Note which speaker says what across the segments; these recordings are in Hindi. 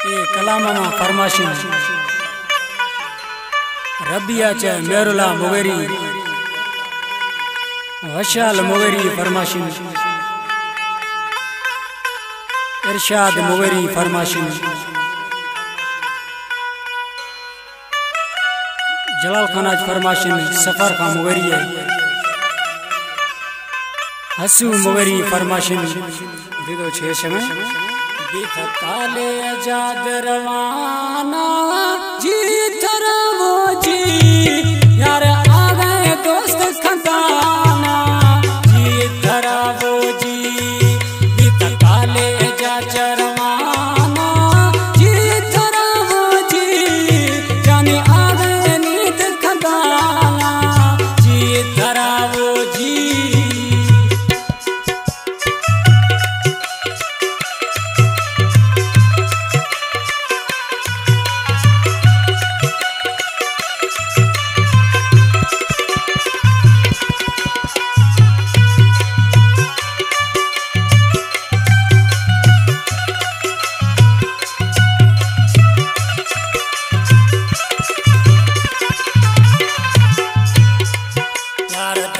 Speaker 1: ये कलामा फरमाशी रबिया च मेरुला मुगेरी वशाल मुगेरी फरमाशी इरशाद मुगेरी फरमाशी जलाल खानाज फरमाशी सफर का मुगेरी है हसू मुगेरी फरमाशी दीदो छे समय बीत काले आजाद रवाना जी तरवो जी यार आ गए दोस्त खजाना जी तरवो जी बीत काले आजाद रवाना जी तरवो जी जाने आ गए नीत खजाना जी तरवो जी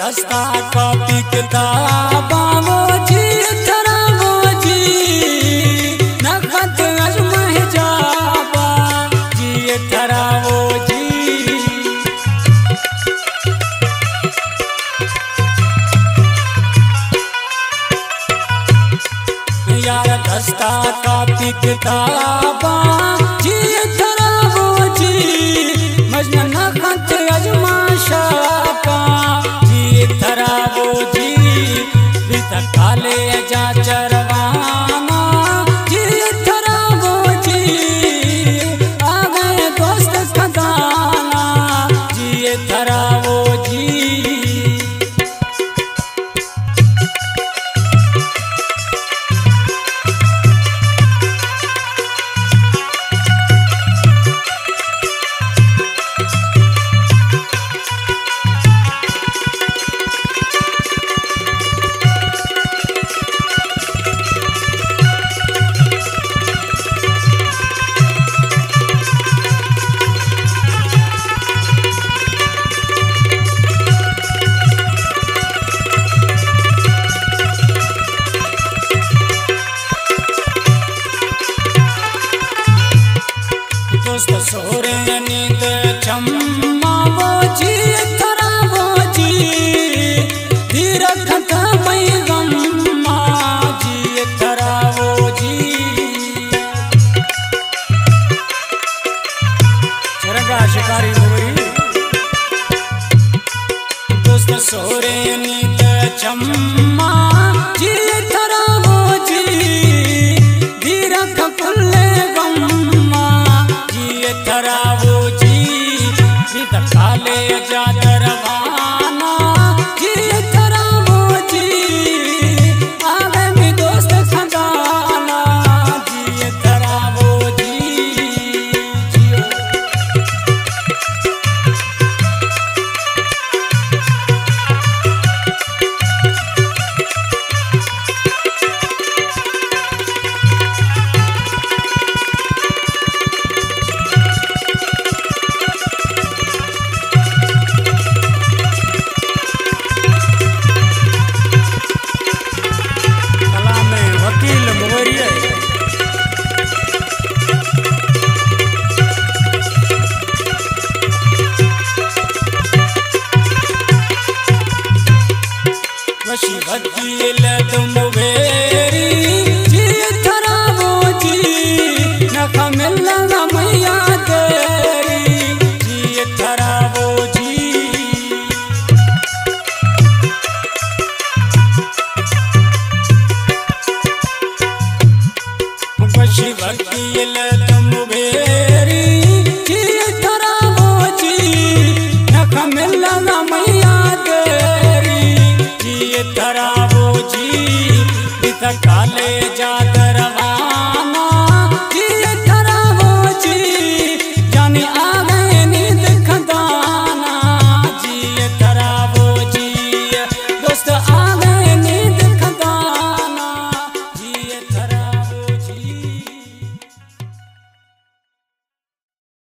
Speaker 1: दस्ता कॉपी किताबा वो जी तरवो जी नखत अजमह जाबा जी तरवो जी यार दस्ता कॉपी किताबा जी तरवो जी मजनू नखत अजमह शाबा तरवो जी बीत काले आजाद रवाना जी तरवो जी आ गए दोस्त खजाना जी तरवो जी दोस्त सोरे नींद चम्मा वो जी तरवो जी धीर खत मई गम्मा जी तरवो जी चरगा शिकारी मुगेरी दोस्त सोरे नींद चम्मा जी तरवो जी धीर खुले गम्मा तरवो जी बीत काले आजाद रवाना जी तरवो जी आ गए दोस्त खजाना जी तरवो जी वशी वकील तुम वेरी जी तरवो जी नख मिलना मैया तेरी जी तरवो जी वशी वकील तुम वेरी जी तरवो जी नख मिलना मैया तरवो जी बीत काले आजाद